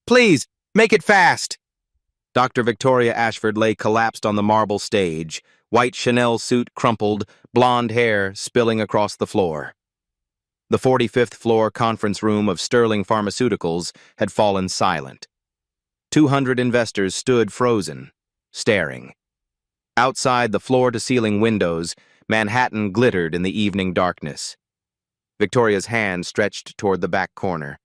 Please, make it fast! Dr. Victoria Ashford lay collapsed on the marble stage, white Chanel suit crumpled, blonde hair spilling across the floor. The 45th floor conference room of Sterling Pharmaceuticals had fallen silent. 200 investors stood frozen, staring. Outside the floor-to-ceiling windows, Manhattan glittered in the evening darkness. Victoria's hand stretched toward the back corner,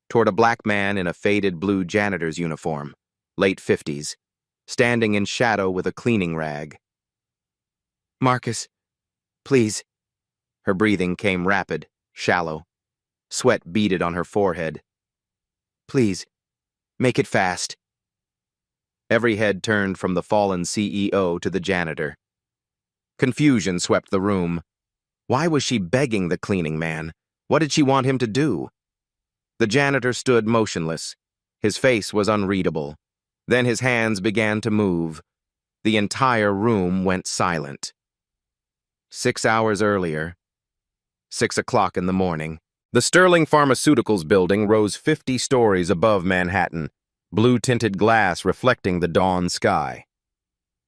toward a black man in a faded blue janitor's uniform, late 50s, standing in shadow with a cleaning rag. "Marcus, please." Her breathing came rapid, shallow. Sweat beaded on her forehead. "Please, make it fast." Every head turned from the fallen CEO to the janitor. Confusion swept the room. Why was she begging the cleaning man? What did she want him to do? The janitor stood motionless. His face was unreadable. Then his hands began to move. The entire room went silent. 6 hours earlier, 6 o'clock in the morning, the Sterling Pharmaceuticals building rose 50 stories above Manhattan, blue-tinted glass reflecting the dawn sky.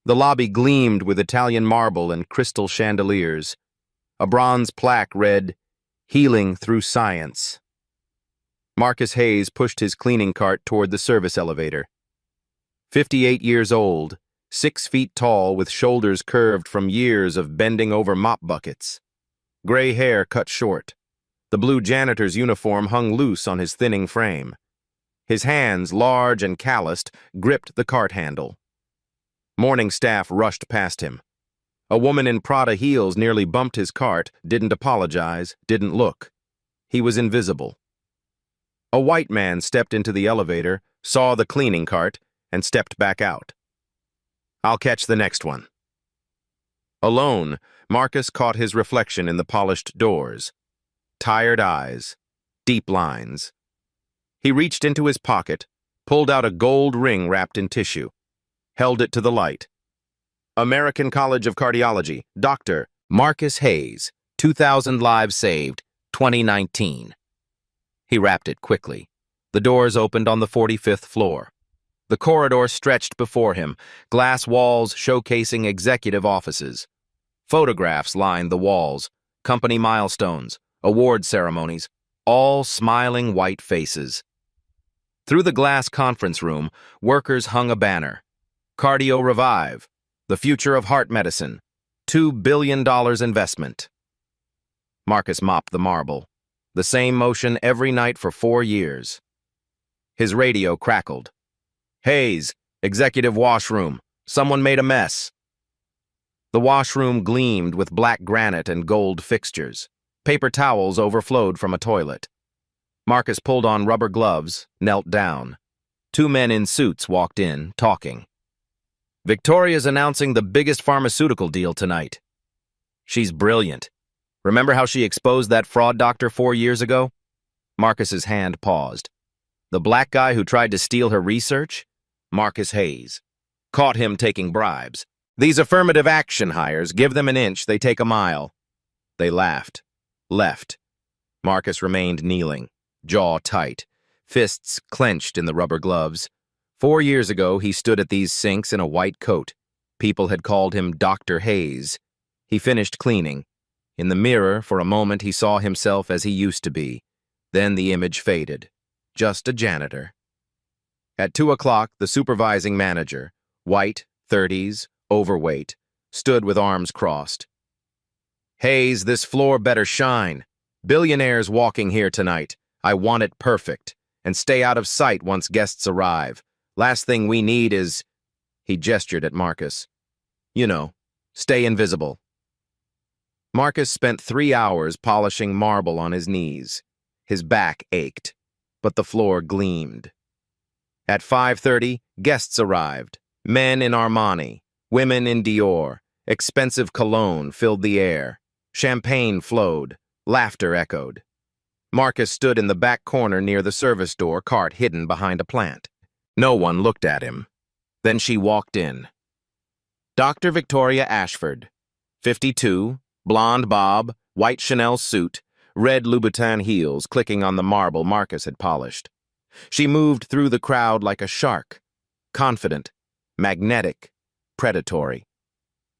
The lobby gleamed with Italian marble and crystal chandeliers. A bronze plaque read, "Healing Through Science." Marcus Hayes pushed his cleaning cart toward the service elevator. 58 years old, 6 feet tall with shoulders curved from years of bending over mop buckets. Gray hair cut short. The blue janitor's uniform hung loose on his thinning frame. His hands, large and calloused, gripped the cart handle. Morning staff rushed past him. A woman in Prada heels nearly bumped his cart, didn't apologize, didn't look. He was invisible. A white man stepped into the elevator, saw the cleaning cart, and stepped back out. "I'll catch the next one." Alone, Marcus caught his reflection in the polished doors. Tired eyes, deep lines. He reached into his pocket, pulled out a gold ring wrapped in tissue, held it to the light. American College of Cardiology, Dr. Marcus Hayes, 2,000 lives saved, 2019. He wrapped it quickly. The doors opened on the 45th floor. The corridor stretched before him, glass walls showcasing executive offices. Photographs lined the walls, company milestones, award ceremonies, all smiling white faces. Through the glass conference room, workers hung a banner. Cardio Revive, the future of heart medicine, $2 billion investment. Marcus mopped the marble, the same motion every night for 4 years. His radio crackled. "Hayes, executive washroom. Someone made a mess." The washroom gleamed with black granite and gold fixtures. Paper towels overflowed from a toilet. Marcus pulled on rubber gloves, knelt down. 2 men in suits walked in, talking. "Victoria's announcing the biggest pharmaceutical deal tonight. She's brilliant. Remember how she exposed that fraud doctor 4 years ago?" Marcus's hand paused. "The black guy who tried to steal her research? Marcus Hayes. Caught him taking bribes. These affirmative action hires, give them an inch, they take a mile." They laughed. Left. Marcus remained kneeling, jaw tight, fists clenched in the rubber gloves. 4 years ago, he stood at these sinks in a white coat. People had called him Dr. Hayes. He finished cleaning. In the mirror, for a moment, he saw himself as he used to be. Then the image faded. Just a janitor. At 2 o'clock, the supervising manager, white, 30s, overweight, stood with arms crossed. "Hayes, this floor better shine. Billionaires walking here tonight. I want it perfect. And stay out of sight once guests arrive. Last thing we need is..." He gestured at Marcus. "You know, stay invisible." Marcus spent 3 hours polishing marble on his knees. His back ached, but the floor gleamed. At 5:30, guests arrived. Men in Armani, women in Dior. Expensive cologne filled the air. Champagne flowed. Laughter echoed. Marcus stood in the back corner near the service door, cart hidden behind a plant. No one looked at him. Then she walked in. Dr. Victoria Ashford, 52, blonde bob, white Chanel suit, red Louboutin heels clicking on the marble Marcus had polished. She moved through the crowd like a shark, confident, magnetic, predatory.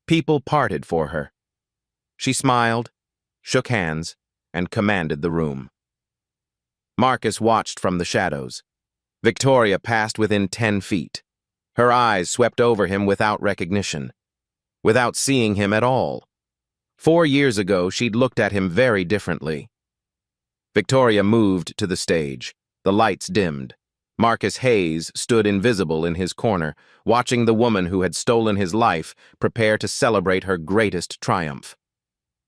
People parted for her. She smiled, shook hands, and commanded the room. Marcus watched from the shadows. Victoria passed within 10 feet. Her eyes swept over him without recognition, without seeing him at all. 4 years ago, she'd looked at him very differently. Victoria moved to the stage. The lights dimmed. Marcus Hayes stood invisible in his corner, watching the woman who had stolen his life prepare to celebrate her greatest triumph.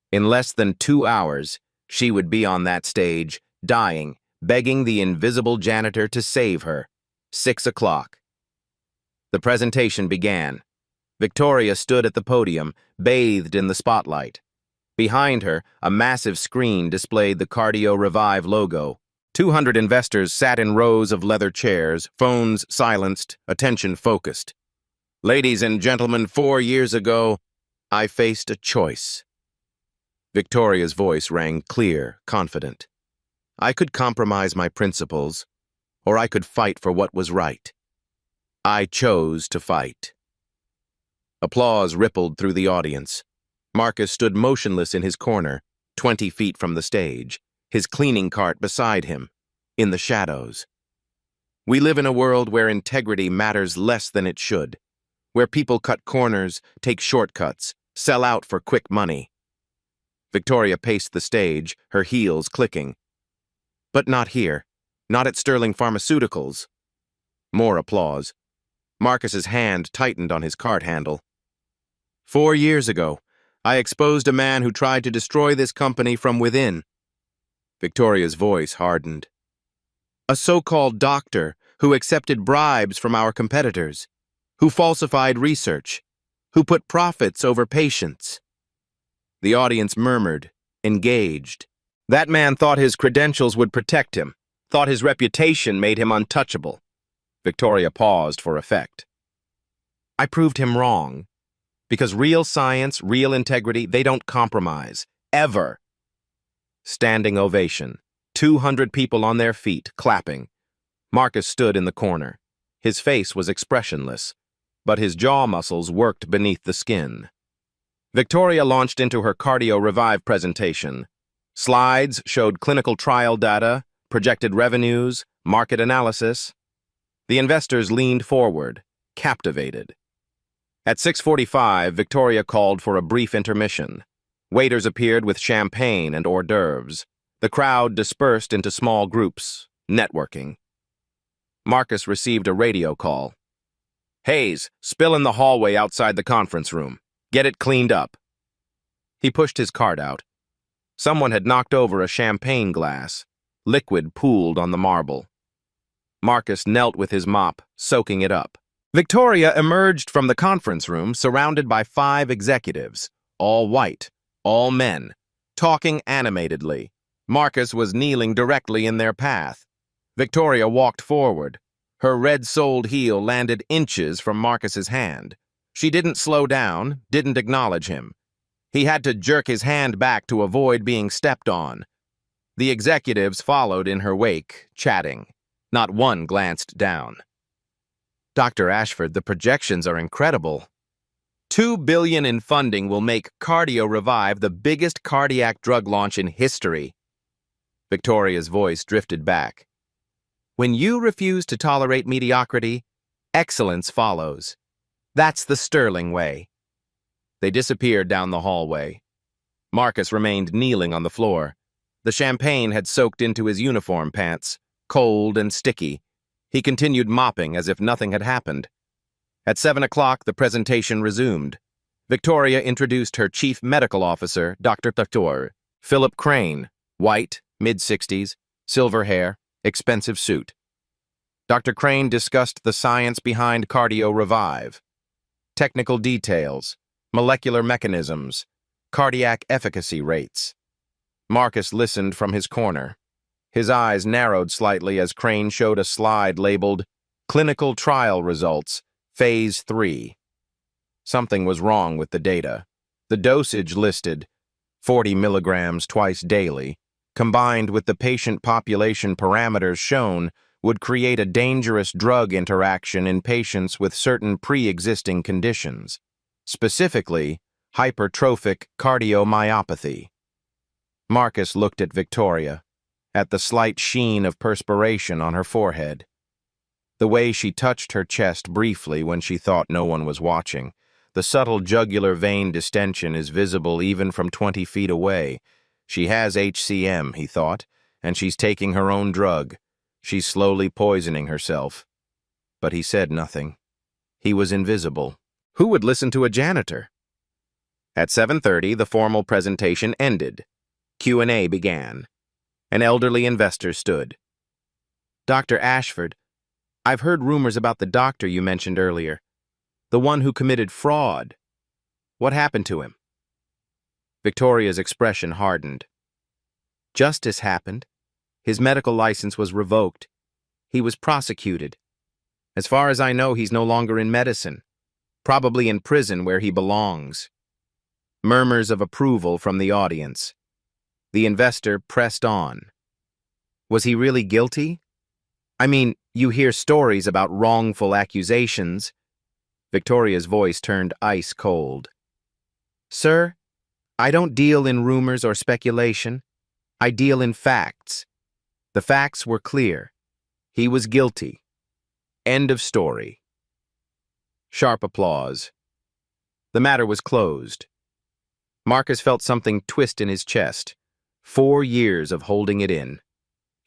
In less than 2 hours, she would be on that stage, dying, begging the invisible janitor to save her. 6 o'clock. The presentation began. Victoria stood at the podium, bathed in the spotlight. Behind her, a massive screen displayed the Cardio Revive logo. 200 investors sat in rows of leather chairs, phones silenced, attention focused. Ladies and gentlemen, 4 years ago, I faced a choice. Victoria's voice rang clear, confident. I could compromise my principles, or I could fight for what was right. I chose to fight. Applause rippled through the audience. Marcus stood motionless in his corner, 20 feet from the stage, his cleaning cart beside him, in the shadows. We live in a world where integrity matters less than it should, where people cut corners, take shortcuts, sell out for quick money. Victoria paced the stage, her heels clicking. But not here, not at Sterling Pharmaceuticals. More applause. Marcus's hand tightened on his cart handle. 4 years ago, I exposed a man who tried to destroy this company from within. Victoria's voice hardened. A so-called doctor who accepted bribes from our competitors, who falsified research, who put profits over patients. The audience murmured, engaged. That man thought his credentials would protect him, thought his reputation made him untouchable. Victoria paused for effect. I proved him wrong. Because real science, real integrity, they don't compromise. Ever. Standing ovation. 200 people on their feet, clapping. Marcus stood in the corner. His face was expressionless, but his jaw muscles worked beneath the skin. Victoria launched into her Cardio Revive presentation. Slides showed clinical trial data, projected revenues, market analysis. The investors leaned forward, captivated. At 6:45, Victoria called for a brief intermission. Waiters appeared with champagne and hors d'oeuvres. The crowd dispersed into small groups, networking. Marcus received a radio call. Hayes, spill in the hallway outside the conference room. Get it cleaned up. He pushed his cart out. Someone had knocked over a champagne glass. Liquid pooled on the marble. Marcus knelt with his mop, soaking it up. Victoria emerged from the conference room surrounded by 5 executives, all white, all men, talking animatedly. Marcus was kneeling directly in their path. Victoria walked forward. Her red-soled heel landed inches from Marcus's hand. She didn't slow down, didn't acknowledge him. He had to jerk his hand back to avoid being stepped on. The executives followed in her wake, chatting. Not one glanced down. Dr. Ashford, the projections are incredible. $2 billion in funding will make Cardio Revive the biggest cardiac drug launch in history. Victoria's voice drifted back. When you refuse to tolerate mediocrity, excellence follows. That's the Sterling way. They disappeared down the hallway. Marcus remained kneeling on the floor. The champagne had soaked into his uniform pants, cold and sticky. He continued mopping as if nothing had happened. At 7 o'clock, the presentation resumed. Victoria introduced her chief medical officer, Dr. Philip Crane, white, mid-60s, silver hair, expensive suit. Dr. Crane discussed the science behind Cardio Revive, technical details, molecular mechanisms, cardiac efficacy rates. Marcus listened from his corner. His eyes narrowed slightly as Crane showed a slide labeled Clinical Trial Results, Phase 3. Something was wrong with the data. The dosage listed, 40 milligrams twice daily, combined with the patient population parameters shown, would create a dangerous drug interaction in patients with certain pre-existing conditions, specifically hypertrophic cardiomyopathy. Marcus looked at Victoria, at the slight sheen of perspiration on her forehead, the way she touched her chest briefly when she thought no one was watching. The subtle jugular vein distension is visible even from 20 feet away. She has HCM, he thought, and she's taking her own drug. She's slowly poisoning herself. But he said nothing. He was invisible. Who would listen to a janitor? At 7:30, the formal presentation ended. Q&A began. An elderly investor stood. Dr. Ashford, I've heard rumors about the doctor you mentioned earlier, the one who committed fraud. What happened to him? Victoria's expression hardened. Justice happened. His medical license was revoked. He was prosecuted. As far as I know, he's no longer in medicine, probably in prison where he belongs. Murmurs of approval from the audience. The investor pressed on. Was he really guilty? I mean, you hear stories about wrongful accusations. Victoria's voice turned ice cold. Sir, I don't deal in rumors or speculation. I deal in facts. The facts were clear. He was guilty. End of story. Sharp applause. The matter was closed. Marcus felt something twist in his chest. 4 years of holding it in.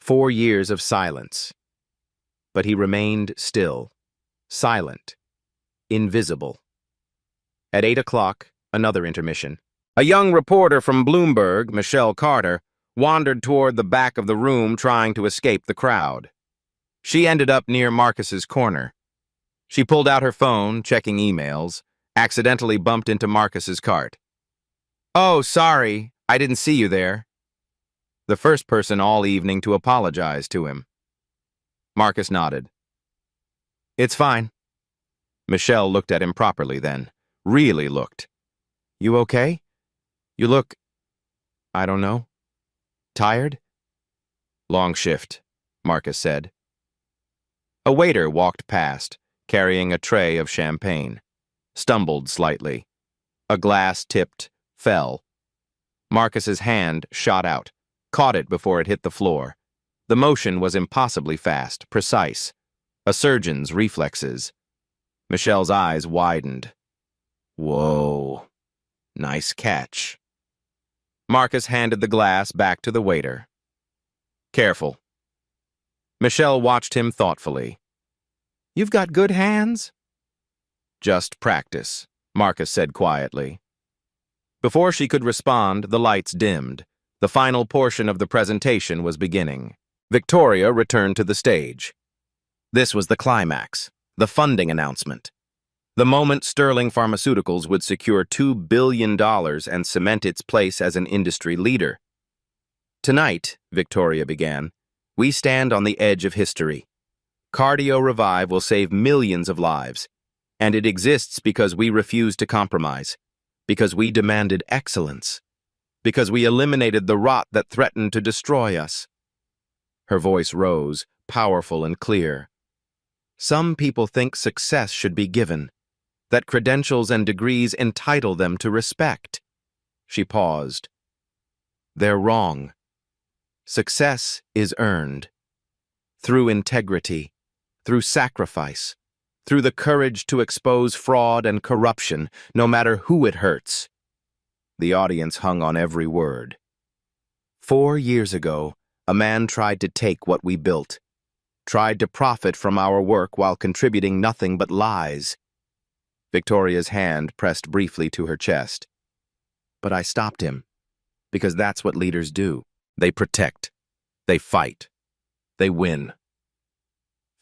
4 years of silence. But he remained still, silent, invisible. At 8 o'clock, another intermission. A young reporter from Bloomberg, Michelle Carter, wandered toward the back of the room trying to escape the crowd. She ended up near Marcus's corner. She pulled out her phone, checking emails, accidentally bumped into Marcus's cart. Oh, sorry, I didn't see you there. The first person all evening to apologize to him. Marcus nodded. It's fine. Michelle looked at him properly then. Really looked. You okay? You look, I don't know, tired? Long shift, Marcus said. A waiter walked past, carrying a tray of champagne. Stumbled slightly. A glass tipped, fell. Marcus's hand shot out, caught it before it hit the floor. The motion was impossibly fast, precise. A surgeon's reflexes. Michelle's eyes widened. Whoa. Nice catch. Marcus handed the glass back to the waiter. Careful. Michelle watched him thoughtfully. You've got good hands? Just practice, Marcus said quietly. Before she could respond, the lights dimmed. The final portion of the presentation was beginning. Victoria returned to the stage. This was the climax, the funding announcement. The moment Sterling Pharmaceuticals would secure $2 billion and cement its place as an industry leader. Tonight, Victoria began, we stand on the edge of history. Cardio Revive will save millions of lives, and it exists because we refused to compromise, because we demanded excellence, because we eliminated the rot that threatened to destroy us. Her voice rose, powerful and clear. Some people think success should be given, that credentials and degrees entitle them to respect. She paused. They're wrong. Success is earned. Through integrity, through sacrifice, through the courage to expose fraud and corruption, no matter who it hurts. The audience hung on every word. 4 years ago, a man tried to take what we built, tried to profit from our work while contributing nothing but lies. Victoria's hand pressed briefly to her chest. But I stopped him, because that's what leaders do. They protect. They fight. They win.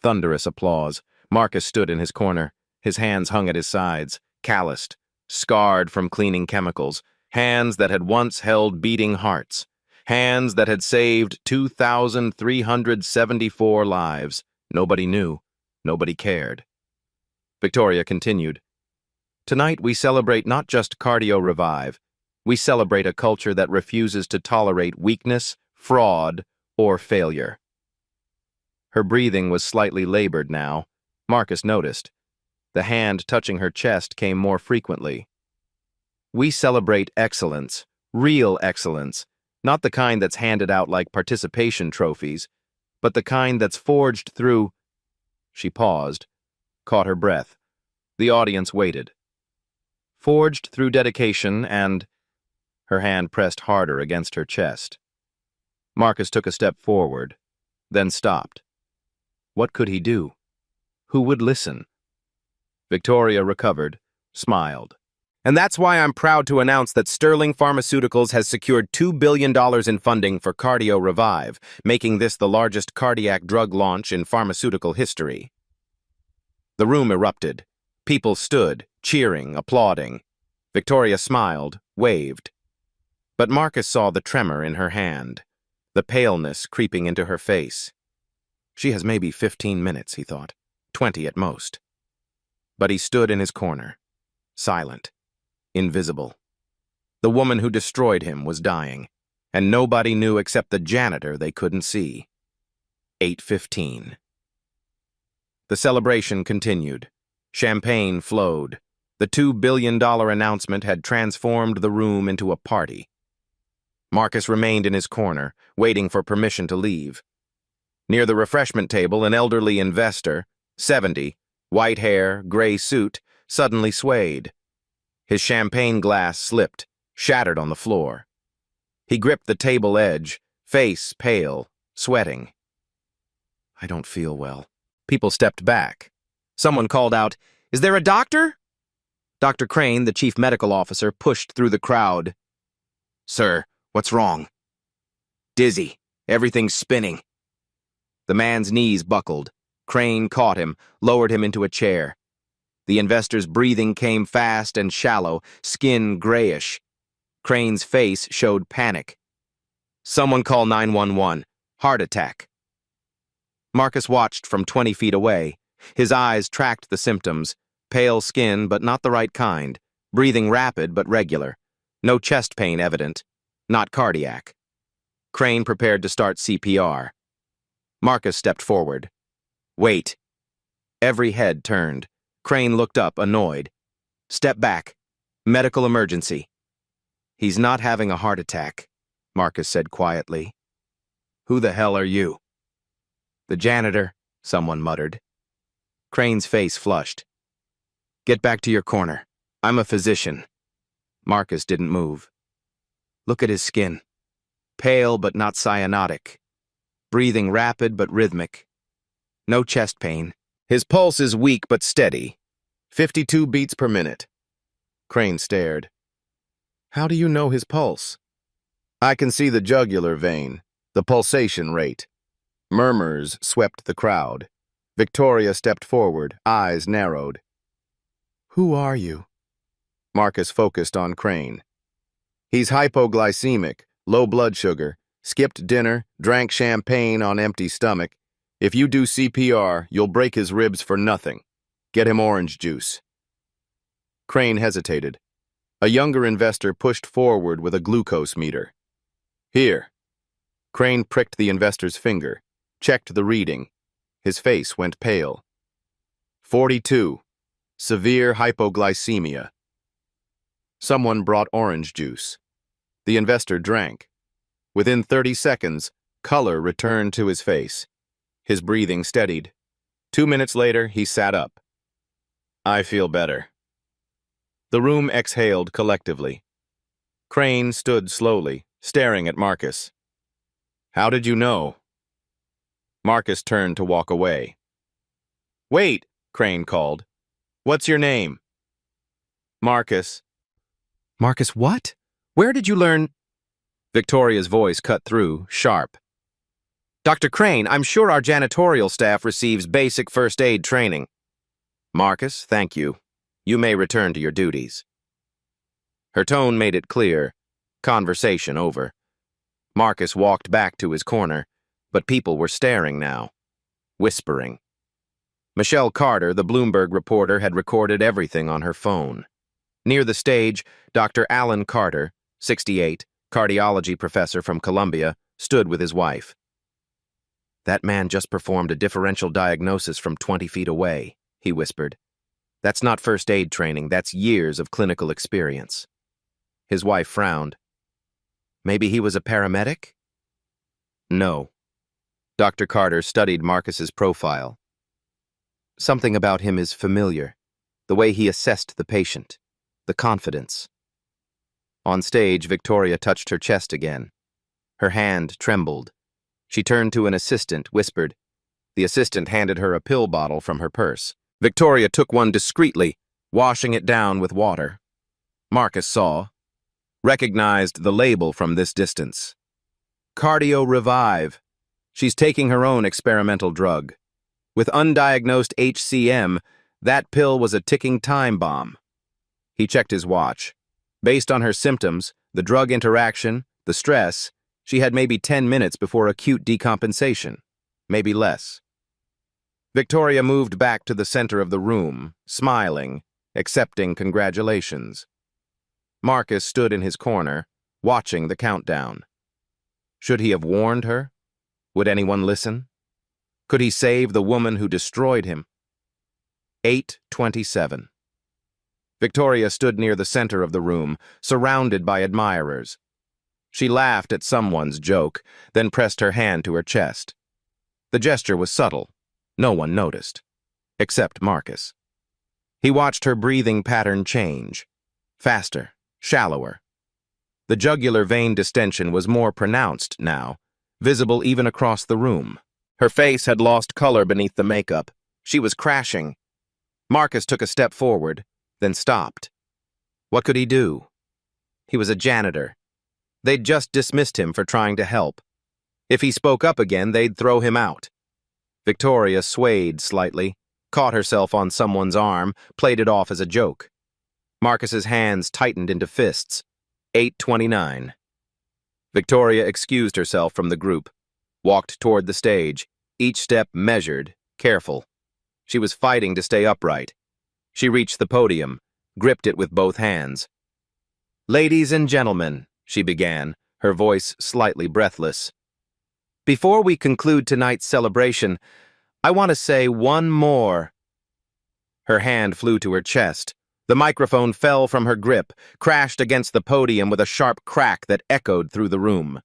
Thunderous applause. Marcus stood in his corner. His hands hung at his sides, calloused, scarred from cleaning chemicals, hands that had once held beating hearts, hands that had saved 2,374 lives. Nobody knew. Nobody cared. Victoria continued. Tonight we celebrate not just Cardio Revive. We celebrate a culture that refuses to tolerate weakness, fraud, or failure. Her breathing was slightly labored now. Marcus noticed. The hand touching her chest came more frequently. We celebrate excellence, real excellence, not the kind that's handed out like participation trophies, but the kind that's forged through. She paused, caught her breath. The audience waited. Forged through dedication and. Her hand pressed harder against her chest. Marcus took a step forward, then stopped. What could he do? Who would listen? Victoria recovered, smiled. And that's why I'm proud to announce that Sterling Pharmaceuticals has secured $2 billion in funding for Cardio Revive, making this the largest cardiac drug launch in pharmaceutical history. The room erupted. People stood, cheering, applauding. Victoria smiled, waved. But Marcus saw the tremor in her hand, the paleness creeping into her face. She has maybe 15 minutes, he thought, 20 at most. But he stood in his corner, silent, invisible. The woman who destroyed him was dying, and nobody knew except the janitor they couldn't see. 8:15. The celebration continued. Champagne flowed. The $2 billion announcement had transformed the room into a party. Marcus remained in his corner, waiting for permission to leave. Near the refreshment table, an elderly investor, 70, white hair, gray suit, suddenly swayed. His champagne glass slipped, shattered on the floor. He gripped the table edge, face pale, sweating. I don't feel well. People stepped back. Someone called out, "Is there a doctor?" Dr. Crane, the chief medical officer, pushed through the crowd. "Sir, what's wrong?" "Dizzy. Everything's spinning." The man's knees buckled. Crane caught him, lowered him into a chair. The investor's breathing came fast and shallow, skin grayish. Crane's face showed panic. "Someone call 911. Heart attack." Marcus watched from 20 feet away. His eyes tracked the symptoms. Pale skin, but not the right kind. Breathing rapid, but regular. No chest pain evident. Not cardiac. Crane prepared to start CPR. Marcus stepped forward. "Wait." Every head turned. Crane looked up, annoyed. "Step back. Medical emergency." "He's not having a heart attack," Marcus said quietly. "Who the hell are you?" "The janitor," someone muttered. Crane's face flushed. "Get back to your corner. I'm a physician." Marcus didn't move. "Look at his skin. Pale but not cyanotic. Breathing rapid but rhythmic. No chest pain. His pulse is weak but steady. 52 beats per minute." Crane stared. "How do you know his pulse?" "I can see the jugular vein, the pulsation rate." Murmurs swept the crowd. Victoria stepped forward, eyes narrowed. "Who are you?" Marcus focused on Crane. "He's hypoglycemic, low blood sugar, skipped dinner, drank champagne on empty stomach. If you do CPR, you'll break his ribs for nothing. Get him orange juice." Crane hesitated. A younger investor pushed forward with a glucose meter. "Here." Crane pricked the investor's finger, checked the reading. His face went pale. 42. Severe hypoglycemia. Someone brought orange juice. The investor drank. Within 30 seconds, color returned to his face. His breathing steadied. 2 minutes later, he sat up. "I feel better." The room exhaled collectively. Crane stood slowly, staring at Marcus. "How did you know?" Marcus turned to walk away. "Wait," Crane called. "What's your name?" "Marcus." "Marcus what? Where did you learn?" Victoria's voice cut through, sharp. "Dr. Crane, I'm sure our janitorial staff receives basic first aid training." "Marcus, thank you. You may return to your duties." Her tone made it clear. Conversation over. Marcus walked back to his corner, but people were staring now, whispering. Michelle Carter, the Bloomberg reporter, had recorded everything on her phone. Near the stage, Dr. Alan Carter, 68, cardiology professor from Columbia, stood with his wife. That man just performed a differential diagnosis from 20 feet away, he whispered. That's not first aid training, that's years of clinical experience. His wife frowned. Maybe he was a paramedic? No. Dr. Carter studied Marcus's profile. Something about him is familiar. The way he assessed the patient. The confidence. On stage, Victoria touched her chest again. Her hand trembled. She turned to an assistant, whispered. The assistant handed her a pill bottle from her purse. Victoria took one discreetly, washing it down with water. Marcus saw, recognized the label from this distance. Cardio Revive. She's taking her own experimental drug. With undiagnosed HCM, that pill was a ticking time bomb. He checked his watch. Based on her symptoms, the drug interaction, the stress, she had maybe 10 minutes before acute decompensation, maybe less. Victoria moved back to the center of the room, smiling, accepting congratulations. Marcus stood in his corner, watching the countdown. Should he have warned her? Would anyone listen? Could he save the woman who destroyed him? 8:27. Victoria stood near the center of the room, surrounded by admirers. She laughed at someone's joke, then pressed her hand to her chest. The gesture was subtle. No one noticed, except Marcus. He watched her breathing pattern change. Faster, shallower. The jugular vein distension was more pronounced now, visible even across the room. Her face had lost color beneath the makeup. She was crashing. Marcus took a step forward, then stopped. What could he do? He was a janitor. They'd just dismissed him for trying to help. If he spoke up again, they'd throw him out. Victoria swayed slightly, caught herself on someone's arm, played it off as a joke. Marcus's hands tightened into fists. 8:29. Victoria excused herself from the group, walked toward the stage, each step measured, careful. She was fighting to stay upright. She reached the podium, gripped it with both hands. Ladies and gentlemen, she began, her voice slightly breathless. Before we conclude tonight's celebration, I want to say one more. Her hand flew to her chest. The microphone fell from her grip, crashed against the podium with a sharp crack that echoed through the room.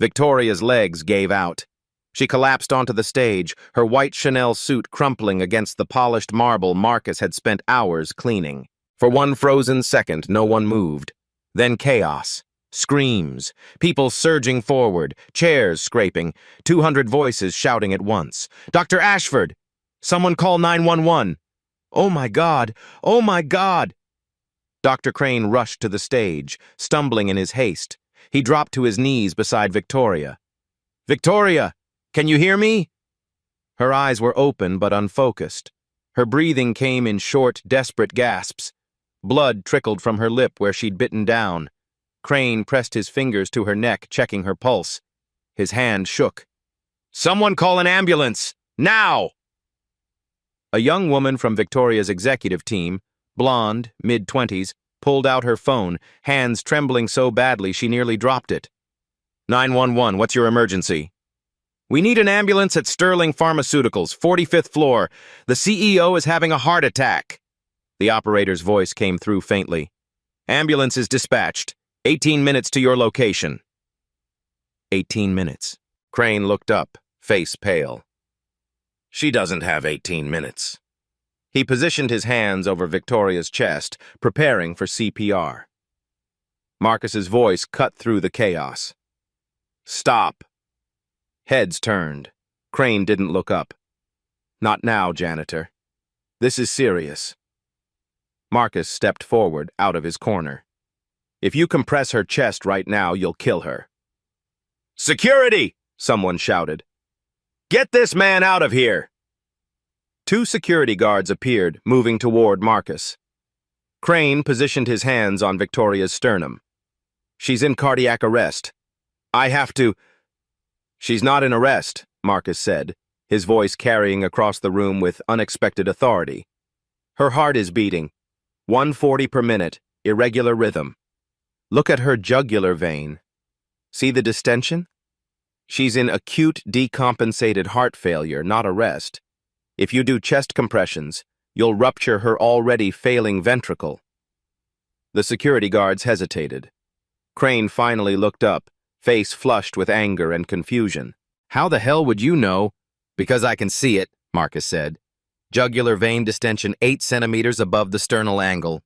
Victoria's legs gave out. She collapsed onto the stage, her white Chanel suit crumpling against the polished marble Marcus had spent hours cleaning. For one frozen second, no one moved. Then chaos. Screams. People surging forward, chairs scraping, 200 voices shouting at once. Dr. Ashford! Someone call 911! Oh my God! Oh my God! Dr. Crane rushed to the stage, stumbling in his haste. He dropped to his knees beside Victoria. Victoria! Can you hear me? Her eyes were open but unfocused. Her breathing came in short, desperate gasps. Blood trickled from her lip where she'd bitten down. Crane pressed his fingers to her neck, checking her pulse. His hand shook. Someone call an ambulance! Now! A young woman from Victoria's executive team, blonde, mid-20s, pulled out her phone, hands trembling so badly she nearly dropped it. 911, what's your emergency? We need an ambulance at Sterling Pharmaceuticals, 45th floor. The CEO is having a heart attack. The operator's voice came through faintly. Ambulance is dispatched. 18 minutes to your location. 18 minutes. Crane looked up, face pale. She doesn't have 18 minutes. He positioned his hands over Victoria's chest, preparing for CPR. Marcus's voice cut through the chaos. Stop. Heads turned. Crane didn't look up. Not now, janitor. This is serious. Marcus stepped forward, out of his corner. If you compress her chest right now, you'll kill her. Security! Someone shouted. Get this man out of here! 2 security guards appeared, moving toward Marcus. Crane positioned his hands on Victoria's sternum. She's in cardiac arrest. I have to... She's not in arrest, Marcus said, his voice carrying across the room with unexpected authority. Her heart is beating. 140 per minute, irregular rhythm. Look at her jugular vein. See the distension? She's in acute decompensated heart failure, not arrest. If you do chest compressions, you'll rupture her already failing ventricle. The security guards hesitated. Crane finally looked up, face flushed with anger and confusion. How the hell would you know? Because I can see it, Marcus said. Jugular vein distension 8 centimeters above the sternal angle.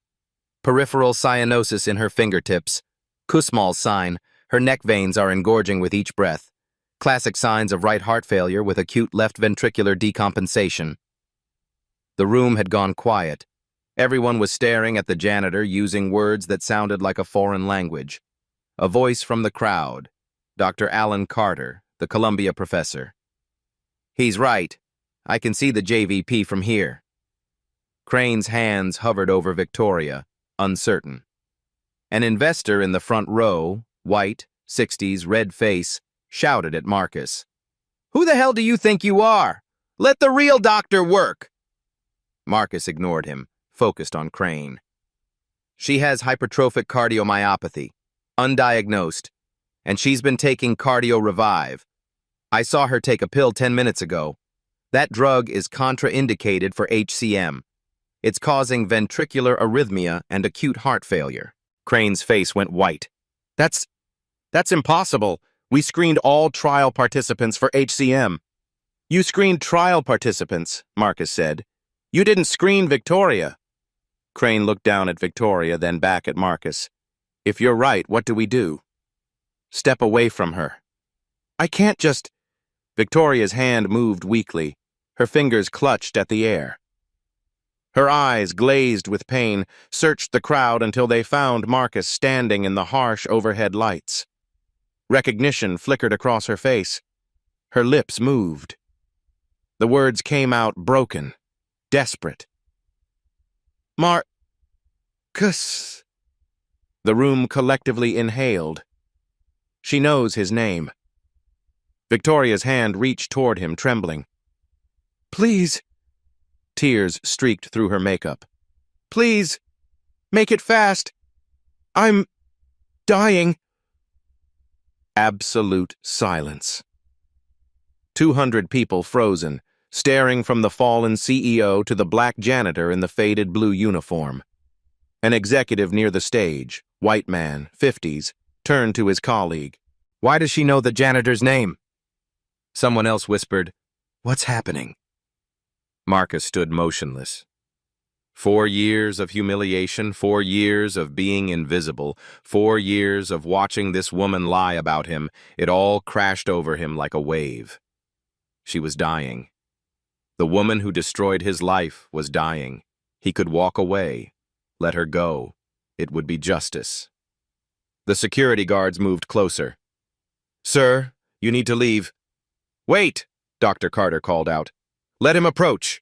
Peripheral cyanosis in her fingertips. Kussmaul's sign, her neck veins are engorging with each breath. Classic signs of right heart failure with acute left ventricular decompensation. The room had gone quiet. Everyone was staring at the janitor using words that sounded like a foreign language. A voice from the crowd. Dr. Alan Carter, the Columbia professor. He's right. I can see the JVP from here. Crane's hands hovered over Victoria, uncertain. An investor in the front row, white, 60s, red face, shouted at Marcus. Who the hell do you think you are? Let the real doctor work! Marcus ignored him, focused on Crane. She has hypertrophic cardiomyopathy, undiagnosed, and she's been taking Cardio Revive. I saw her take a pill 10 minutes ago. That drug is contraindicated for HCM. It's causing ventricular arrhythmia and acute heart failure. Crane's face went white. That's impossible. We screened all trial participants for HCM. You screened trial participants, Marcus said. You didn't screen Victoria. Crane looked down at Victoria, then back at Marcus. If you're right, what do we do? Step away from her. I can't just... Victoria's hand moved weakly. Her fingers clutched at the air. Her eyes, glazed with pain, searched the crowd until they found Marcus standing in the harsh overhead lights. Recognition flickered across her face. Her lips moved. The words came out broken, desperate. Marcus. The room collectively inhaled. She knows his name. Victoria's hand reached toward him, trembling. Please. Tears streaked through her makeup. Please, make it fast. I'm dying. Absolute silence. 200 people frozen, staring from the fallen CEO to the black janitor in the faded blue uniform. An executive near the stage, white man, 50s, turned to his colleague. Why does she know the janitor's name? Someone else whispered, What's happening? Marcus stood motionless. 4 years of humiliation, 4 years of being invisible, 4 years of watching this woman lie about him, it all crashed over him like a wave. She was dying. The woman who destroyed his life was dying. He could walk away, let her go. It would be justice. The security guards moved closer. Sir, you need to leave. Wait, Dr. Carter called out. Let him approach.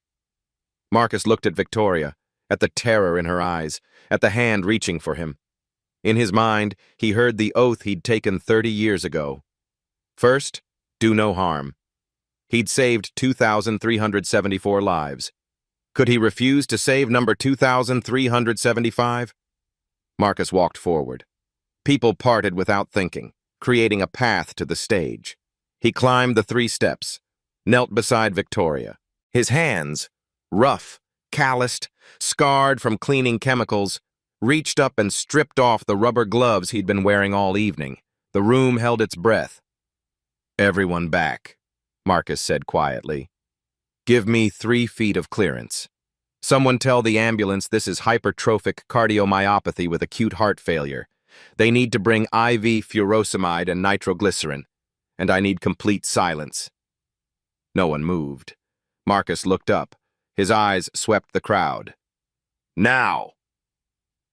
Marcus looked at Victoria, at the terror in her eyes, at the hand reaching for him. In his mind, he heard the oath he'd taken 30 years ago. First, do no harm. He'd saved 2,374 lives. Could he refuse to save number 2,375? Marcus walked forward. People parted without thinking, creating a path to the stage. He climbed the 3 steps, knelt beside Victoria. His hands, rough, calloused, scarred from cleaning chemicals, reached up and stripped off the rubber gloves he'd been wearing all evening. The room held its breath. Everyone back, Marcus said quietly. Give me 3 feet of clearance. Someone tell the ambulance this is hypertrophic cardiomyopathy with acute heart failure. They need to bring IV furosemide and nitroglycerin, and I need complete silence. No one moved. Marcus looked up. His eyes swept the crowd. Now!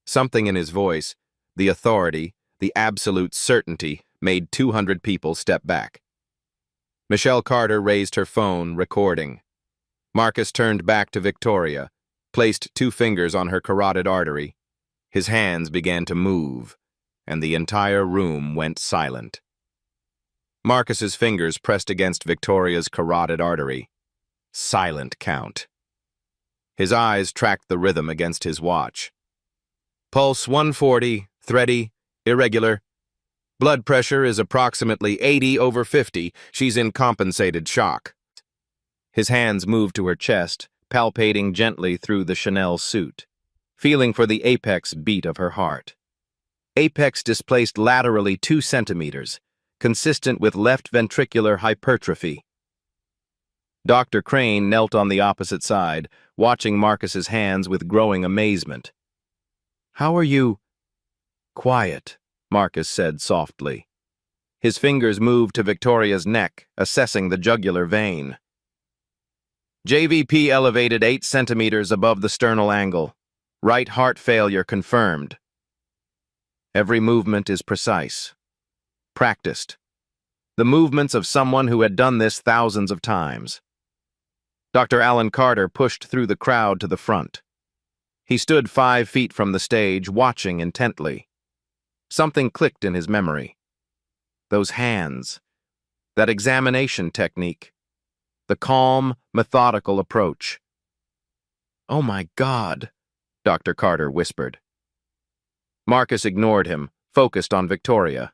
Something in his voice, the authority, the absolute certainty, made 200 people step back. Michelle Carter raised her phone, recording. Marcus turned back to Victoria, placed 2 fingers on her carotid artery. His hands began to move, and the entire room went silent. Marcus's fingers pressed against Victoria's carotid artery. Silent count. His eyes tracked the rhythm against his watch. Pulse 140, thready, irregular. Blood pressure is approximately 80/50. She's in compensated shock. His hands moved to her chest, palpating gently through the Chanel suit, feeling for the apex beat of her heart. Apex displaced laterally 2 centimeters, consistent with left ventricular hypertrophy. Dr. Crane knelt on the opposite side, watching Marcus's hands with growing amazement. "How are you?" "Quiet," Marcus said softly. His fingers moved to Victoria's neck, assessing the jugular vein. JVP elevated 8 centimeters above the sternal angle. Right heart failure confirmed. Every movement is precise. Practiced. The movements of someone who had done this thousands of times. Dr. Alan Carter pushed through the crowd to the front. He stood 5 feet from the stage, watching intently. Something clicked in his memory. Those hands. That examination technique. The calm, methodical approach. "Oh my God," Dr. Carter whispered. Marcus ignored him, focused on Victoria.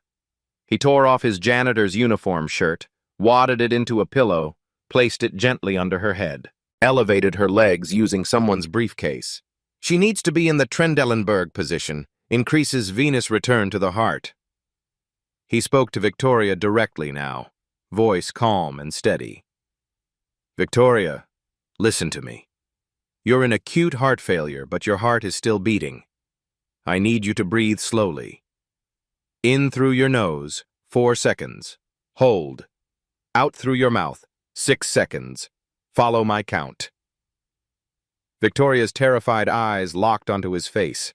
He tore off his janitor's uniform shirt, wadded it into a pillow, placed it gently under her head, elevated her legs using someone's briefcase. "She needs to be in the Trendelenburg position, increases venous return to the heart." He spoke to Victoria directly now, voice calm and steady. "Victoria, listen to me. You're in acute heart failure, but your heart is still beating. I need you to breathe slowly. In through your nose, 4 seconds. Hold. Out through your mouth, 6 seconds. Follow my count." Victoria's terrified eyes locked onto his face.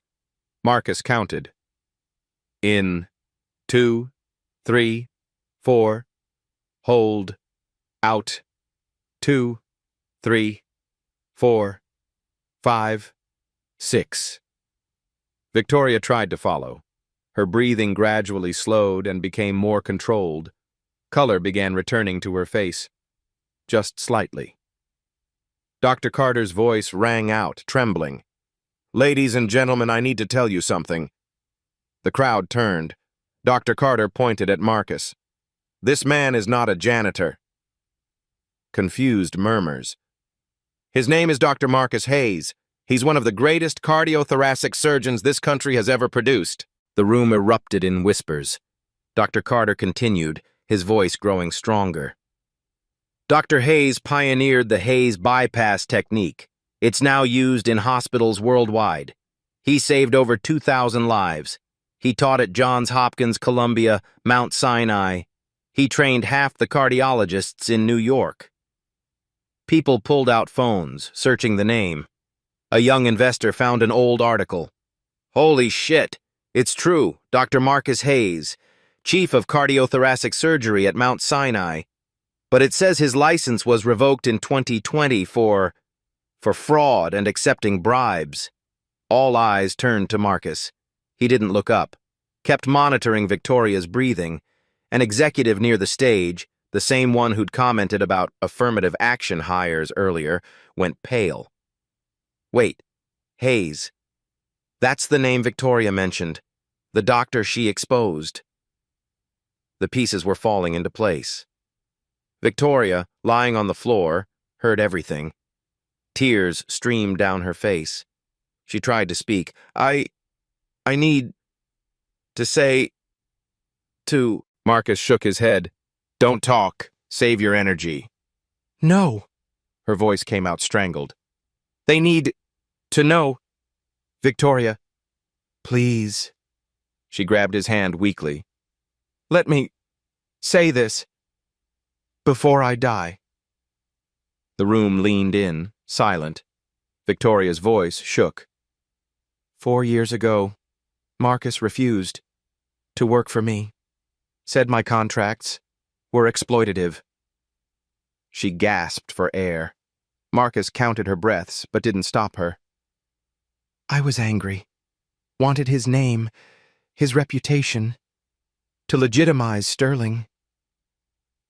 Marcus counted. In, 2, 3, 4. Hold. Out. 2, 3, 4, 5, 6. Victoria tried to follow. Her breathing gradually slowed and became more controlled. Color began returning to her face, just slightly. Dr. Carter's voice rang out, trembling. "Ladies and gentlemen, I need to tell you something." The crowd turned. Dr. Carter pointed at Marcus. "This man is not a janitor." Confused murmurs. "His name is Dr. Marcus Hayes. He's one of the greatest cardiothoracic surgeons this country has ever produced." The room erupted in whispers. Dr. Carter continued, his voice growing stronger. "Dr. Hayes pioneered the Hayes bypass technique. It's now used in hospitals worldwide. He saved over 2,000 lives. He taught at Johns Hopkins, Columbia, Mount Sinai. He trained half the cardiologists in New York." People pulled out phones, searching the name. A young investor found an old article. "Holy shit! It's true, Dr. Marcus Hayes, chief of cardiothoracic surgery at Mount Sinai. But it says his license was revoked in 2020 for fraud and accepting bribes." All eyes turned to Marcus. He didn't look up, kept monitoring Victoria's breathing. An executive near the stage, the same one who'd commented about affirmative action hires earlier, went pale. "Wait, Hayes. That's the name Victoria mentioned. The doctor she exposed." The pieces were falling into place. Victoria, lying on the floor, heard everything. Tears streamed down her face. She tried to speak. I need to say to..." Marcus shook his head. "Don't talk. Save your energy." "No." Her voice came out strangled. "They need to know. Victoria, please." She grabbed his hand weakly. "Let me say this before I die." The room leaned in, silent. Victoria's voice shook. 4 years ago, Marcus refused to work for me. Said my contracts were exploitative." She gasped for air. Marcus counted her breaths, but didn't stop her. "I was angry. Wanted his name, his reputation, to legitimize Sterling."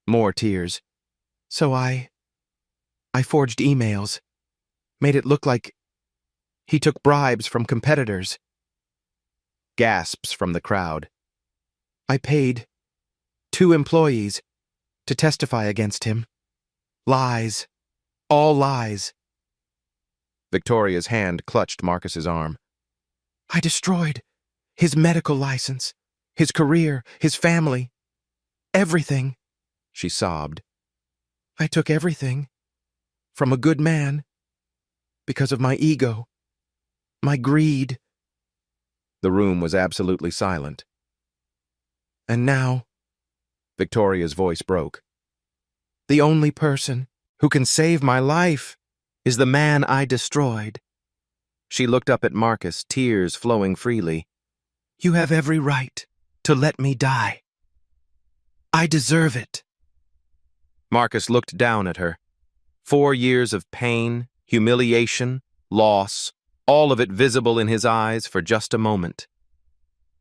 More tears. "So I forged emails, made it look like he took bribes from competitors." Gasps from the crowd. I paid 2 employees to testify against him. Lies. All lies. Victoria's hand clutched Marcus's arm. I destroyed his medical license, his career, his family. Everything, she sobbed. I took everything from a good man because of my ego, my greed. The room was absolutely silent. And now, Victoria's voice broke. The only person who can save my life is the man I destroyed. She looked up at Marcus, tears flowing freely. You have every right to let me die. I deserve it. Marcus looked down at her. 4 years of pain, humiliation, loss, all of it visible in his eyes for just a moment.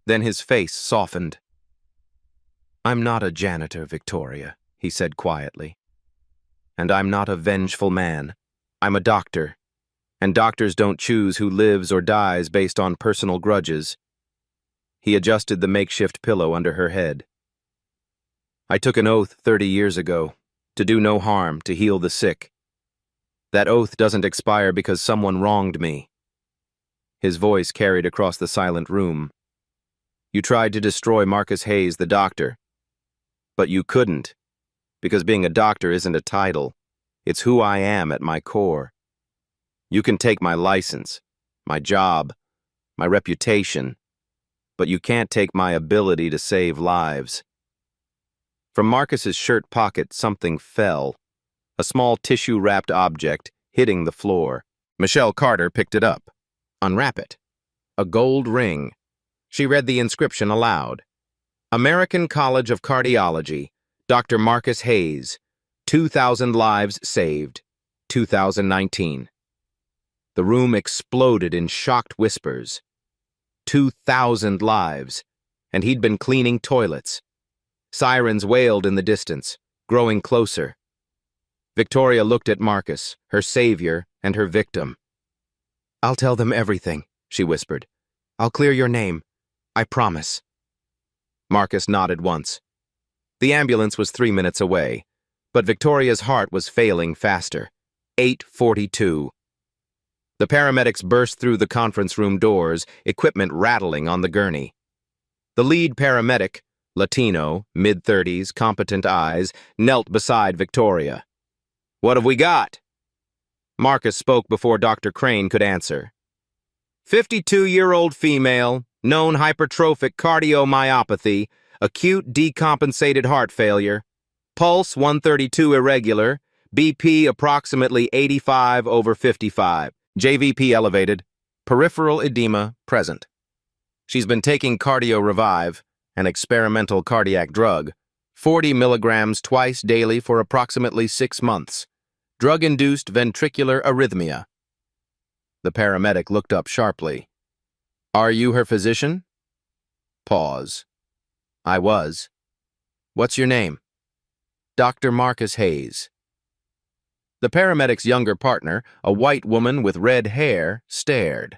Then his face softened. I'm not a janitor, Victoria, he said quietly. And I'm not a vengeful man. I'm a doctor. And doctors don't choose who lives or dies based on personal grudges. He adjusted the makeshift pillow under her head. I took an oath 30 years ago, to do no harm, to heal the sick. That oath doesn't expire because someone wronged me. His voice carried across the silent room. You tried to destroy Marcus Hayes, the doctor. But you couldn't, because being a doctor isn't a title. It's who I am at my core. You can take my license, my job, my reputation, but you can't take my ability to save lives. From Marcus's shirt pocket, something fell, a small tissue-wrapped object hitting the floor. Michelle Carter picked it up. Unwrap it. A gold ring. She read the inscription aloud. American College of Cardiology, Dr. Marcus Hayes, 2,000 lives saved, 2019. The room exploded in shocked whispers. 2,000 lives, and he'd been cleaning toilets. Sirens wailed in the distance, growing closer. Victoria looked at Marcus, her savior and her victim. I'll tell them everything, she whispered. I'll clear your name. I promise. Marcus nodded once. The ambulance was 3 minutes away, but Victoria's heart was failing faster. 8:42. The paramedics burst through the conference room doors, equipment rattling on the gurney. The lead paramedic, Latino, mid-30s, competent eyes, knelt beside Victoria. What have we got? Marcus spoke before Dr. Crane could answer. 52-year-old female, known hypertrophic cardiomyopathy, acute decompensated heart failure, pulse 132 irregular, BP approximately 85/55, JVP elevated, peripheral edema present. She's been taking Cardio Revive, an experimental cardiac drug, 40 milligrams twice daily for approximately 6 months. Drug-induced ventricular arrhythmia. The paramedic looked up sharply. Are you her physician? Pause. I was. What's your name? Dr. Marcus Hayes. The paramedic's younger partner, a white woman with red hair, stared.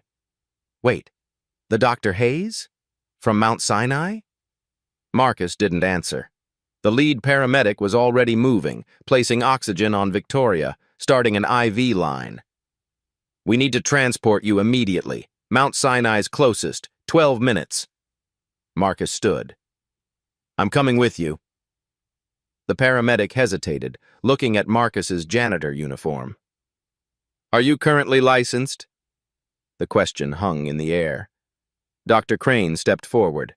Wait, the Dr. Hayes? From Mount Sinai? Marcus didn't answer. The lead paramedic was already moving, placing oxygen on Victoria, starting an IV line. We need to transport you immediately. Mount Sinai's closest, 12 minutes. Marcus stood. I'm coming with you. The paramedic hesitated, looking at Marcus's janitor uniform. Are you currently licensed? The question hung in the air. Dr. Crane stepped forward.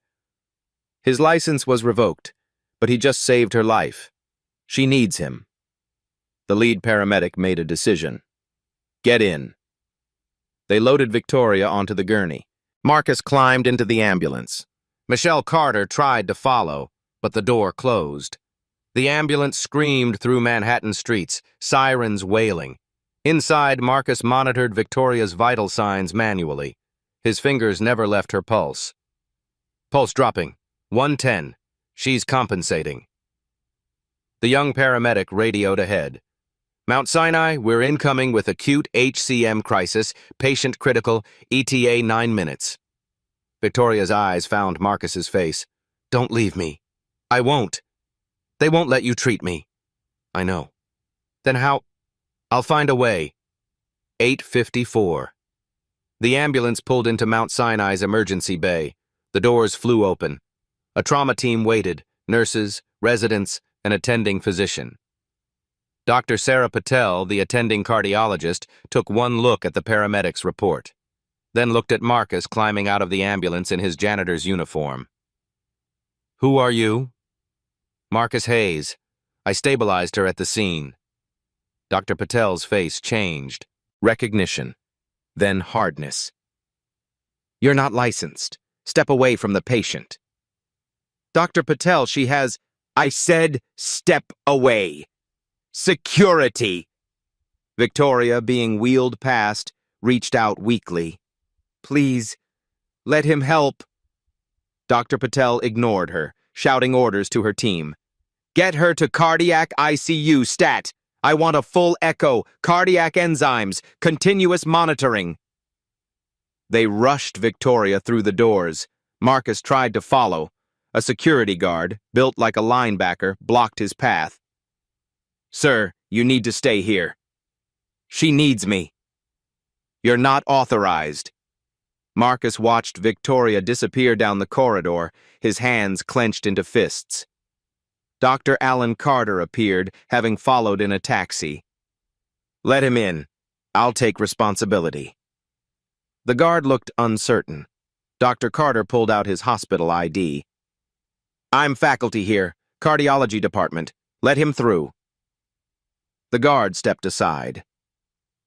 His license was revoked, but he just saved her life. She needs him. The lead paramedic made a decision. Get in. They loaded Victoria onto the gurney. Marcus climbed into the ambulance. Michelle Carter tried to follow, but the door closed. The ambulance screamed through Manhattan streets, sirens wailing. Inside, Marcus monitored Victoria's vital signs manually. His fingers never left her pulse. Pulse dropping. 110. She's compensating. The young paramedic radioed ahead. Mount Sinai, we're incoming with acute HCM crisis, patient critical, ETA 9 minutes. Victoria's eyes found Marcus's face. Don't leave me. I won't. They won't let you treat me. I know. Then how? I'll find a way. 8:54. The ambulance pulled into Mount Sinai's emergency bay. The doors flew open. A trauma team waited, nurses, residents, an attending physician. Dr. Sarah Patel, the attending cardiologist, took one look at the paramedic's report, then looked at Marcus climbing out of the ambulance in his janitor's uniform. Who are you? Marcus Hayes. I stabilized her at the scene. Dr. Patel's face changed. Recognition. Then hardness. You're not licensed. Step away from the patient. Dr. Patel, she has... I said step away. Security. Victoria, being wheeled past, reached out weakly. Please, let him help. Dr. Patel ignored her, shouting orders to her team. Get her to cardiac ICU stat. I want a full echo, cardiac enzymes, continuous monitoring. They rushed Victoria through the doors. Marcus tried to follow. A security guard, built like a linebacker, blocked his path. Sir, you need to stay here. She needs me. You're not authorized. Marcus watched Victoria disappear down the corridor, his hands clenched into fists. Dr. Alan Carter appeared, having followed in a taxi. Let him in. I'll take responsibility. The guard looked uncertain. Dr. Carter pulled out his hospital ID. I'm faculty here, cardiology department. Let him through. The guard stepped aside.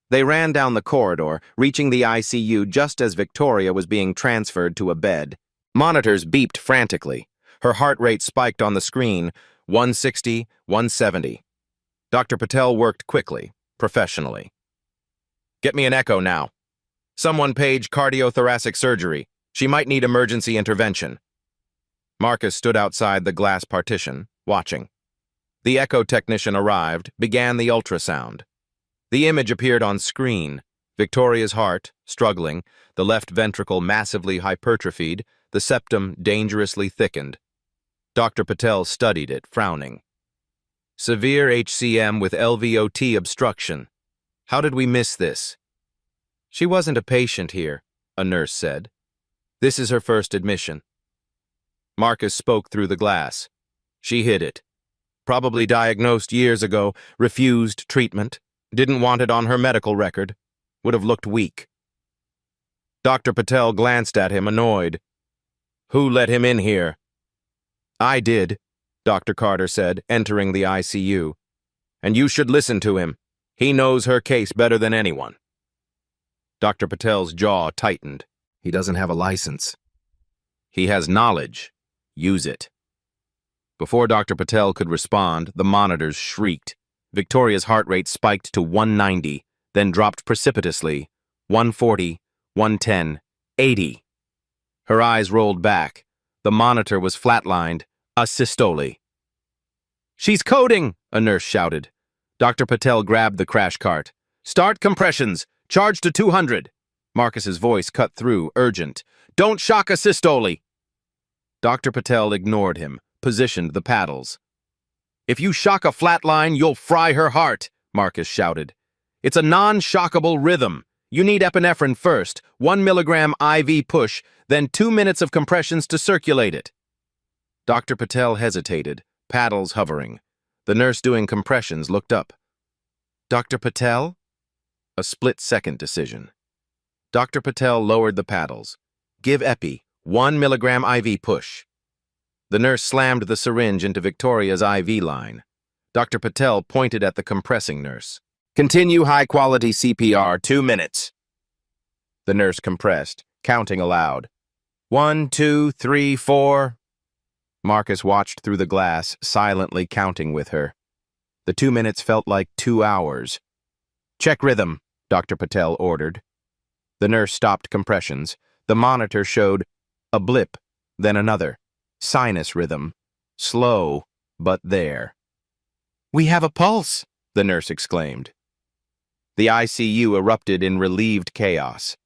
They ran down the corridor, reaching the ICU just as Victoria was being transferred to a bed. Monitors beeped frantically. Her heart rate spiked on the screen, 160, 170. Dr. Patel worked quickly, professionally. Get me an echo now. Someone page cardiothoracic surgery. She might need emergency intervention. Marcus stood outside the glass partition, watching. The echo technician arrived, began the ultrasound. The image appeared on screen. Victoria's heart, struggling, the left ventricle massively hypertrophied, the septum dangerously thickened. Dr. Patel studied it, frowning. Severe HCM with LVOT obstruction. How did we miss this? She wasn't a patient here, a nurse said. This is her first admission. Marcus spoke through the glass. She hid it. Probably diagnosed years ago, refused treatment, didn't want it on her medical record, would have looked weak. Dr. Patel glanced at him, annoyed. Who let him in here? I did, Dr. Carter said, entering the ICU. And you should listen to him. He knows her case better than anyone. Dr. Patel's jaw tightened. He doesn't have a license. He has knowledge. Use it. Before Dr. Patel could respond, the monitors shrieked. Victoria's heart rate spiked to 190, then dropped precipitously, 140, 110, 80. Her eyes rolled back. The monitor was flatlined, a systole. She's coding, a nurse shouted. Dr. Patel grabbed the crash cart. Start compressions. Charge to 200. Marcus's voice cut through, urgent. Don't shock a systole. Dr. Patel ignored him, positioned the paddles. If you shock a flatline, you'll fry her heart, Marcus shouted. It's a non-shockable rhythm. You need epinephrine first, 1 milligram IV push, then 2 minutes of compressions to circulate it. Dr. Patel hesitated, paddles hovering. The nurse doing compressions looked up. Dr. Patel? A split-second decision. Dr. Patel lowered the paddles. Give epi, 1 milligram IV push. The nurse slammed the syringe into Victoria's IV line. Dr. Patel pointed at the compressing nurse. Continue high-quality CPR, 2 minutes. The nurse compressed, counting aloud. 1, 2, 3, 4. Marcus watched through the glass, silently counting with her. The 2 minutes felt like 2 hours. Check rhythm, Dr. Patel ordered. The nurse stopped compressions. The monitor showed a blip, then another. Sinus rhythm. Slow, but there. We have a pulse, the nurse exclaimed. The ICU erupted in relieved chaos.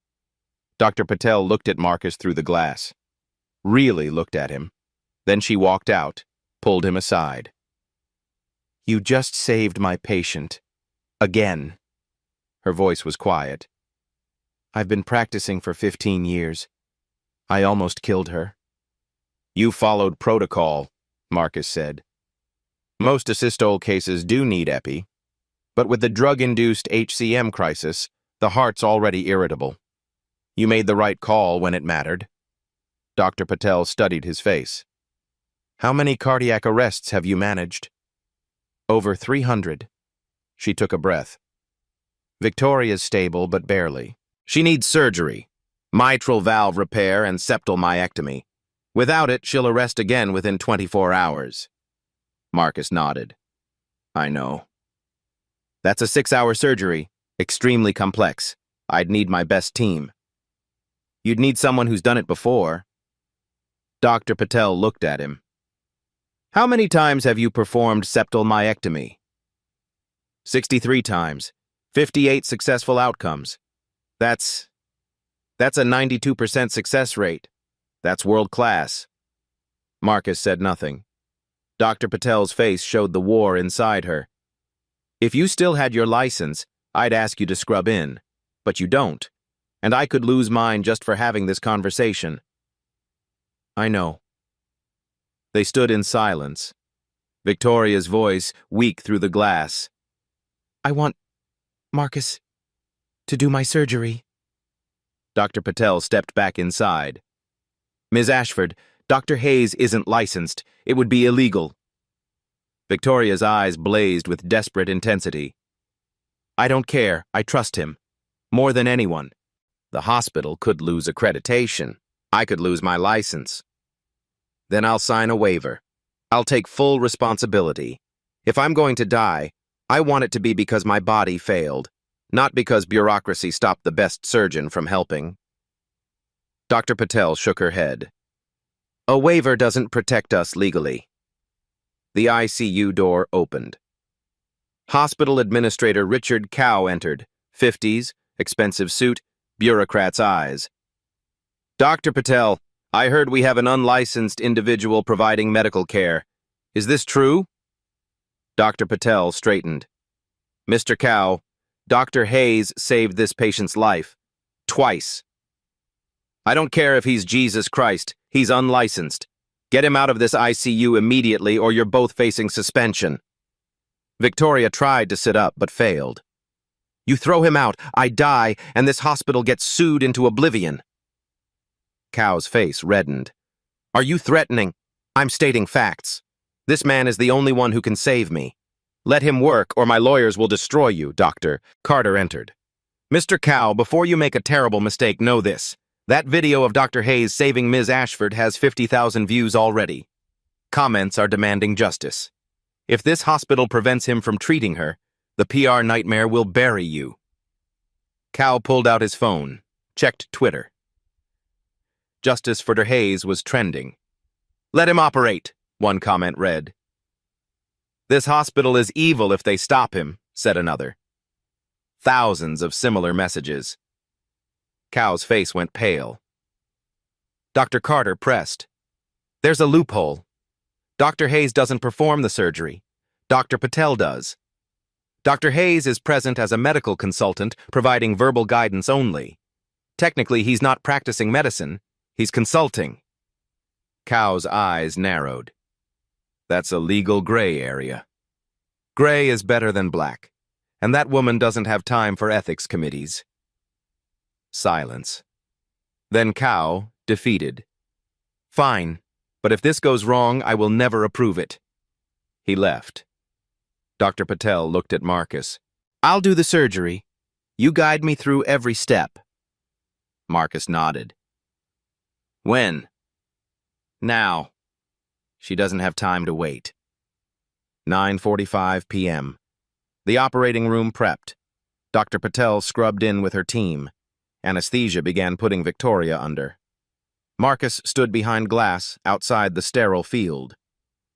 Dr. Patel looked at Marcus through the glass. Really looked at him. Then she walked out, pulled him aside. "You just saved my patient. Again." Her voice was quiet. "I've been practicing for 15 years. I almost killed her." "You followed protocol," Marcus said. "Most asystole cases do need epi, but with the drug-induced HCM crisis, the heart's already irritable. You made the right call when it mattered." Dr. Patel studied his face. "How many cardiac arrests have you managed?" "Over 300. She took a breath. "Victoria's stable, but barely. She needs surgery, mitral valve repair and septal myectomy. Without it, she'll arrest again within 24 hours. Marcus nodded. "I know. That's a 6-hour surgery, extremely complex. I'd need my best team." "You'd need someone who's done it before." Dr. Patel looked at him. "How many times have you performed septal myectomy?" 63 times, 58 successful outcomes. That's a 92% success rate. That's world class." Marcus said nothing. Dr. Patel's face showed the war inside her. "If you still had your license, I'd ask you to scrub in. But you don't. And I could lose mine just for having this conversation." "I know." They stood in silence. Victoria's voice weak through the glass. "I want Marcus to do my surgery." Dr. Patel stepped back inside. "Ms. Ashford, Dr. Hayes isn't licensed. It would be illegal." Victoria's eyes blazed with desperate intensity. "I don't care. I trust him. More than anyone. The hospital could lose accreditation. I could lose my license. Then I'll sign a waiver. I'll take full responsibility. If I'm going to die, I want it to be because my body failed, not because bureaucracy stopped the best surgeon from helping." Dr. Patel shook her head. "A waiver doesn't protect us legally." The ICU door opened. Hospital Administrator Richard Cow entered, 50s, expensive suit, bureaucrat's eyes. "Dr. Patel, I heard we have an unlicensed individual providing medical care. Is this true?" Dr. Patel straightened. "Mr. Cow, Dr. Hayes saved this patient's life. Twice. I don't care if he's Jesus Christ. He's unlicensed. Get him out of this ICU immediately or you're both facing suspension." Victoria tried to sit up but failed. "You throw him out, I die, and this hospital gets sued into oblivion." Cow's face reddened. "Are you threatening? I'm stating facts. This man is the only one who can save me. Let him work or my lawyers will destroy you, Doctor." Carter entered. "Mr. Cow, before you make a terrible mistake, know this. That video of Dr. Hayes saving Ms. Ashford has 50,000 views already. Comments are demanding justice. If this hospital prevents him from treating her, the PR nightmare will bury you." Cow pulled out his phone, checked Twitter. Justice for Dr. Hayes was trending. "Let him operate," one comment read. "This hospital is evil if they stop him," said another. Thousands of similar messages. Cow's face went pale. Dr. Carter pressed. "There's a loophole. Dr. Hayes doesn't perform the surgery. Dr. Patel does. Dr. Hayes is present as a medical consultant, providing verbal guidance only. Technically, he's not practicing medicine. He's consulting." Cow's eyes narrowed. "That's a legal gray area. Gray is better than black, and that woman doesn't have time for ethics committees." Silence. Then Cow, defeated. "Fine, but if this goes wrong, I will never approve it." He left. Dr. Patel looked at Marcus. "I'll do the surgery. You guide me through every step." Marcus nodded. "When?" "Now." She doesn't have time to wait. 9:45 p.m. The operating room prepped. Dr. Patel scrubbed in with her team. Anesthesia began putting Victoria under. Marcus stood behind glass outside the sterile field.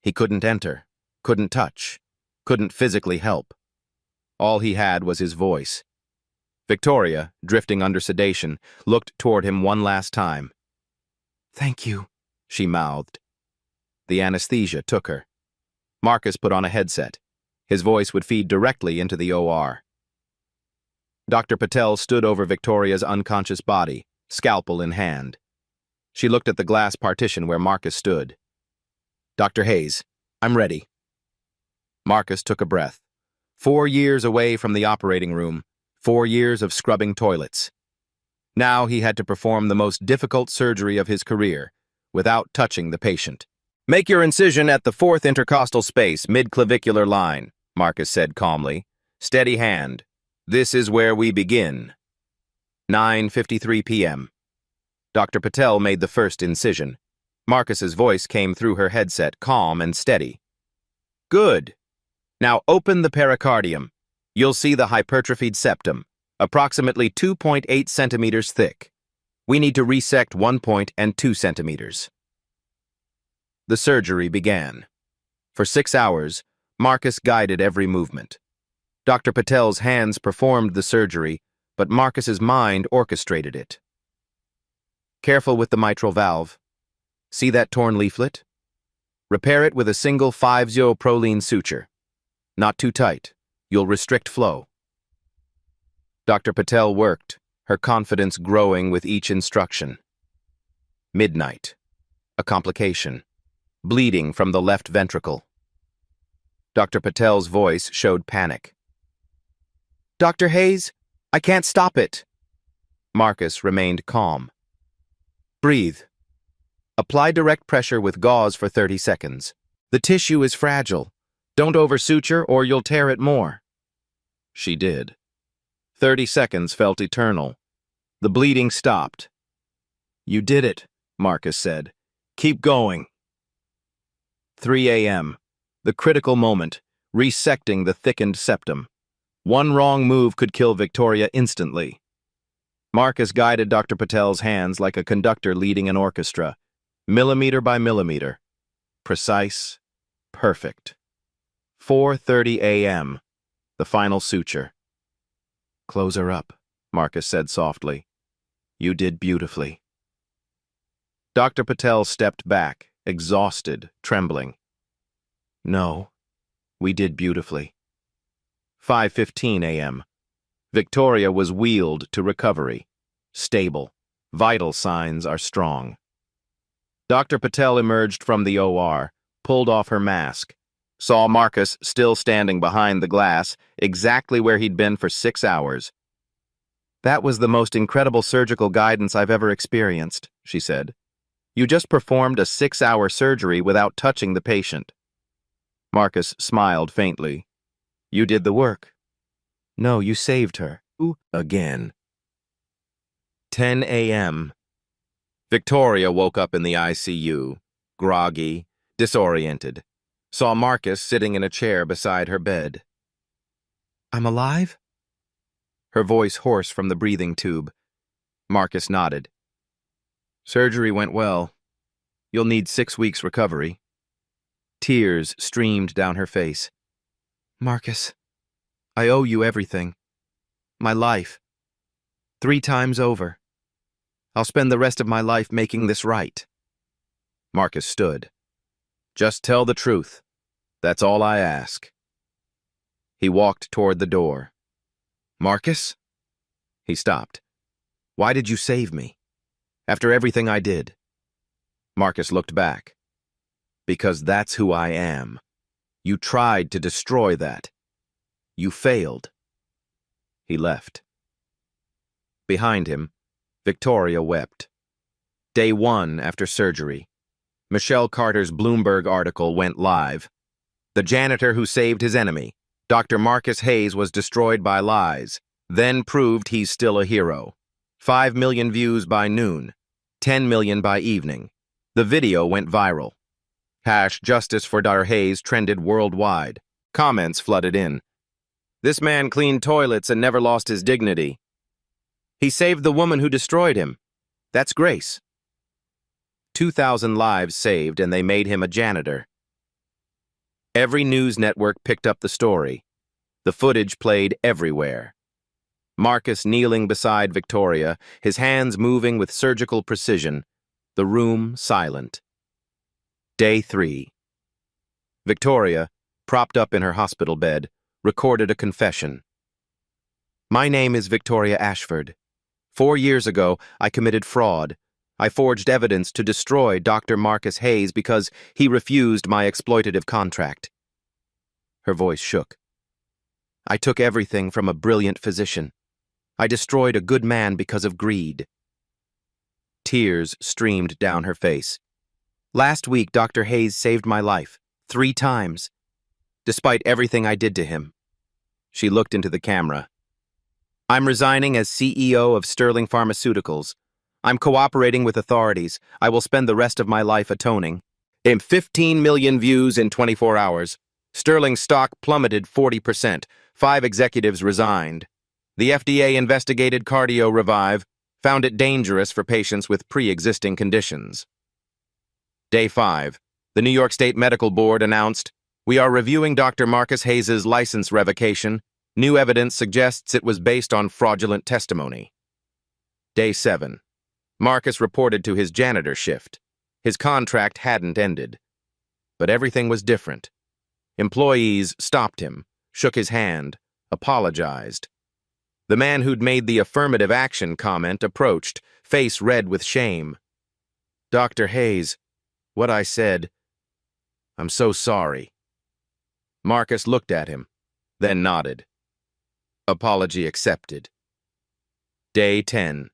He couldn't enter, couldn't touch, couldn't physically help. All he had was his voice. Victoria, drifting under sedation, looked toward him one last time. "Thank you," she mouthed. The anesthesia took her. Marcus put on a headset. His voice would feed directly into the OR. Dr. Patel stood over Victoria's unconscious body, scalpel in hand. She looked at the glass partition where Marcus stood. "Dr. Hayes, I'm ready." Marcus took a breath. 4 years away from the operating room, 4 years of scrubbing toilets. Now he had to perform the most difficult surgery of his career, without touching the patient. "Make your incision at the 4th intercostal space, mid-clavicular line," Marcus said calmly. "Steady hand. This is where we begin." 9:53 p.m. Dr. Patel made the first incision. Marcus's voice came through her headset, calm and steady. "Good. Now open the pericardium. You'll see the hypertrophied septum, approximately 2.8 centimeters thick. We need to resect 1.2 centimeters. The surgery began. For 6 hours, Marcus guided every movement. Dr. Patel's hands performed the surgery, but Marcus's mind orchestrated it. "Careful with the mitral valve. See that torn leaflet? Repair it with a single 5-0 proline suture. Not too tight. You'll restrict flow." Dr. Patel worked, her confidence growing with each instruction. Midnight. A complication. Bleeding from the left ventricle. Dr. Patel's voice showed panic. "Dr. Hayes, I can't stop it." Marcus remained calm. "Breathe. Apply direct pressure with gauze for 30 seconds. The tissue is fragile. Don't over-suture or you'll tear it more." She did. 30 seconds felt eternal. The bleeding stopped. "You did it," Marcus said. "Keep going." 3 a.m. The critical moment, resecting the thickened septum. One wrong move could kill Victoria instantly. Marcus guided Dr. Patel's hands like a conductor leading an orchestra, millimeter by millimeter. Precise, perfect. 4:30 a.m. The final suture. "Close her up," Marcus said softly. "You did beautifully." Dr. Patel stepped back, exhausted, trembling. "No, we did beautifully." 5:15 a.m. Victoria was wheeled to recovery. Stable. Vital signs are strong. Dr. Patel emerged from the OR, pulled off her mask, saw Marcus still standing behind the glass, exactly where he'd been for 6 hours. "That was the most incredible surgical guidance I've ever experienced," she said. "You just performed a 6-hour surgery without touching the patient." Marcus smiled faintly. "You did the work." "No, you saved her." Again. 10 a.m. Victoria woke up in the ICU, groggy, disoriented. Saw Marcus sitting in a chair beside her bed. "I'm alive?" Her voice hoarse from the breathing tube. Marcus nodded. "Surgery went well. You'll need 6 weeks recovery." Tears streamed down her face. "Marcus, I owe you everything. My life. 3 times over. I'll spend the rest of my life making this right." Marcus stood. "Just tell the truth. That's all I ask." He walked toward the door. "Marcus?" He stopped. "Why did you save me? After everything I did?" Marcus looked back. "Because that's who I am. You tried to destroy that. You failed." He left. Behind him, Victoria wept. Day 1 after surgery. Michelle Carter's Bloomberg article went live. The janitor who saved his enemy, Dr. Marcus Hayes, was destroyed by lies, then proved he's still a hero. 5 million views by noon, 10 million by evening. The video went viral. #Justice for Dr. Hayes trended worldwide. Comments flooded in. "This man cleaned toilets and never lost his dignity. He saved the woman who destroyed him. That's grace." 2,000 lives saved, and they made him a janitor. Every news network picked up the story. The footage played everywhere. Marcus kneeling beside Victoria, his hands moving with surgical precision, the room silent. Day 3. Victoria, propped up in her hospital bed, recorded a confession. My name is Victoria Ashford. 4 years ago, I committed fraud. I forged evidence to destroy Dr. Marcus Hayes because he refused my exploitative contract. Her voice shook. I took everything from a brilliant physician. I destroyed a good man because of greed. Tears streamed down her face. Last week, Dr. Hayes saved my life, 3 times, despite everything I did to him. She looked into the camera. I'm resigning as CEO of Sterling Pharmaceuticals. I'm cooperating with authorities. I will spend the rest of my life atoning. 15 million views in 24 hours. Sterling stock plummeted 40%. 5 executives resigned. The FDA investigated Cardio Revive, found it dangerous for patients with pre-existing conditions. Day 5. The New York State Medical Board announced, we are reviewing Dr. Marcus Hayes' license revocation. New evidence suggests it was based on fraudulent testimony. Day 7. Marcus reported to his janitor shift. His contract hadn't ended. But everything was different. Employees stopped him, shook his hand, apologized. The man who'd made the affirmative action comment approached, face red with shame. Dr. Hayes, what I said, I'm so sorry. Marcus looked at him, then nodded. Apology accepted. Day 10.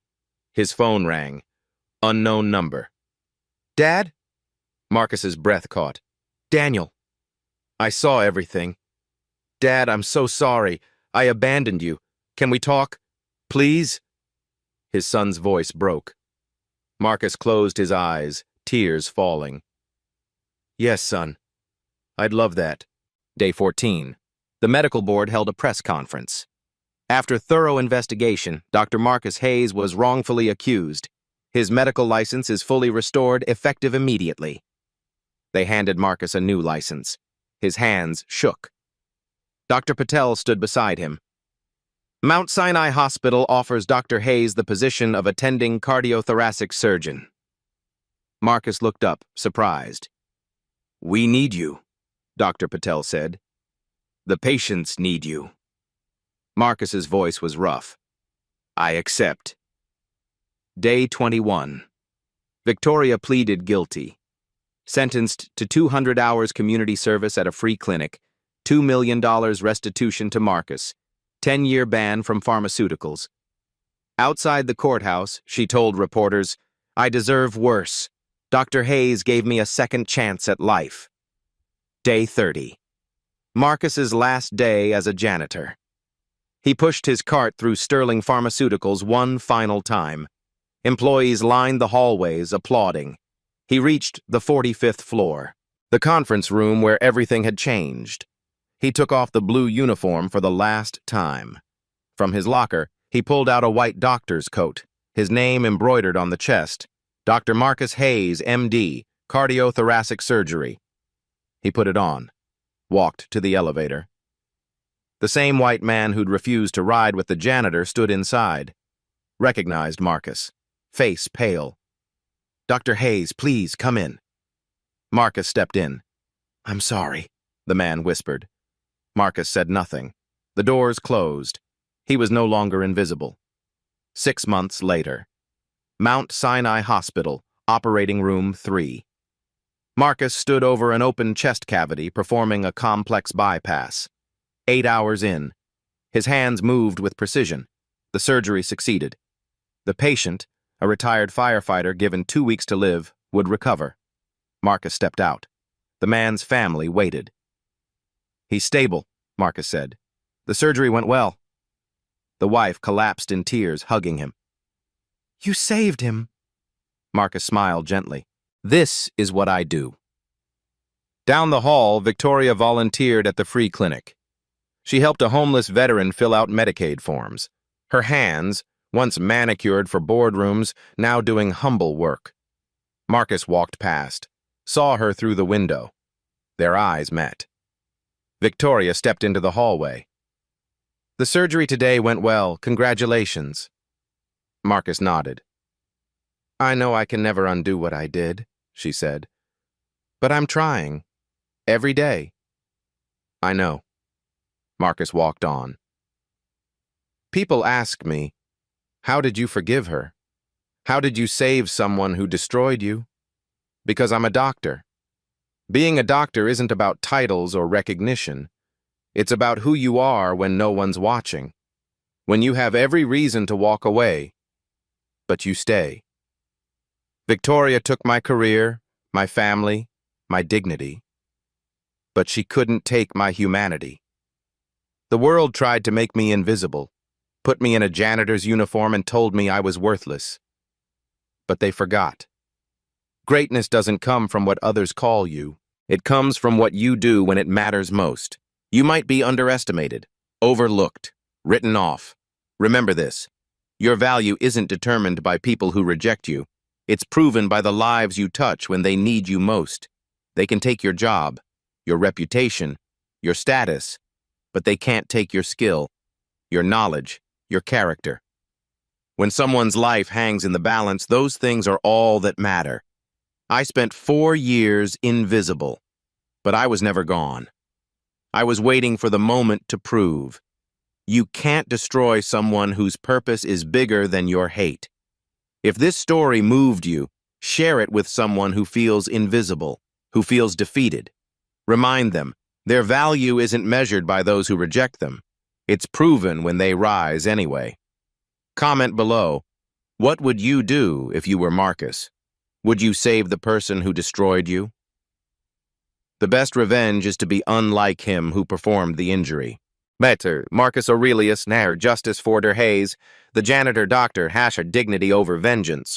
His phone rang. Unknown number. Dad? Marcus's breath caught. Daniel. I saw everything. Dad, I'm so sorry. I abandoned you. Can we talk? Please? His son's voice broke. Marcus closed his eyes, tears falling. Yes, son. I'd love that. Day 14. The medical board held a press conference. After thorough investigation, Dr. Marcus Hayes was wrongfully accused. His medical license is fully restored, effective immediately. They handed Marcus a new license. His hands shook. Dr. Patel stood beside him. Mount Sinai Hospital offers Dr. Hayes the position of attending cardiothoracic surgeon. Marcus looked up, surprised. We need you, Dr. Patel said. The patients need you. Marcus's voice was rough. I accept. Day 21. Victoria pleaded guilty. Sentenced to 200 hours community service at a free clinic, $2 million restitution to Marcus, 10-year ban from pharmaceuticals. Outside the courthouse, she told reporters, I deserve worse. Dr. Hayes gave me a second chance at life. Day 30. Marcus's last day as a janitor. He pushed his cart through Sterling Pharmaceuticals one final time. Employees lined the hallways, applauding. He reached the 45th floor, the conference room where everything had changed. He took off the blue uniform for the last time. From his locker, he pulled out a white doctor's coat, his name embroidered on the chest. Dr. Marcus Hayes, M.D., cardiothoracic surgery. He put it on, walked to the elevator. The same white man who'd refused to ride with the janitor stood inside. Recognized Marcus, face pale. Dr. Hayes, please, come in. Marcus stepped in. I'm sorry, the man whispered. Marcus said nothing. The doors closed. He was no longer invisible. 6 months later. Mount Sinai Hospital, Operating Room 3. Marcus stood over an open chest cavity performing a complex bypass. 8 hours in. His hands moved with precision. The surgery succeeded. The patient, a retired firefighter given 2 weeks to live, would recover. Marcus stepped out. The man's family waited. He's stable, Marcus said. The surgery went well. The wife collapsed in tears, hugging him. You saved him. Marcus smiled gently. This is what I do. Down the hall, Victoria volunteered at the free clinic. She helped a homeless veteran fill out Medicaid forms. Her hands, once manicured for boardrooms, now doing humble work. Marcus walked past, saw her through the window. Their eyes met. Victoria stepped into the hallway. The surgery today went well. Congratulations. Marcus nodded. I know I can never undo what I did, she said. But I'm trying. Every day. I know. Marcus walked on. People ask me, how did you forgive her? How did you save someone who destroyed you? Because I'm a doctor. Being a doctor isn't about titles or recognition. It's about who you are when no one's watching. When you have every reason to walk away, but you stay. Victoria took my career, my family, my dignity. But she couldn't take my humanity. The world tried to make me invisible, put me in a janitor's uniform and told me I was worthless. But they forgot. Greatness doesn't come from what others call you. It comes from what you do when it matters most. You might be underestimated, overlooked, written off. Remember this. Your value isn't determined by people who reject you. It's proven by the lives you touch when they need you most. They can take your job, your reputation, your status, but they can't take your skill, your knowledge, your character. When someone's life hangs in the balance, those things are all that matter. I spent 4 years invisible, but I was never gone. I was waiting for the moment to prove. You can't destroy someone whose purpose is bigger than your hate. If this story moved you, share it with someone who feels invisible, who feels defeated. Remind them, their value isn't measured by those who reject them. It's proven when they rise anyway. Comment below, what would you do if you were Marcus? Would you save the person who destroyed you? The best revenge is to be unlike him who performed the injury. Better, Marcus Aurelius, Nair, Justice Forder Hayes, the janitor doctor, Hasher dignity over vengeance.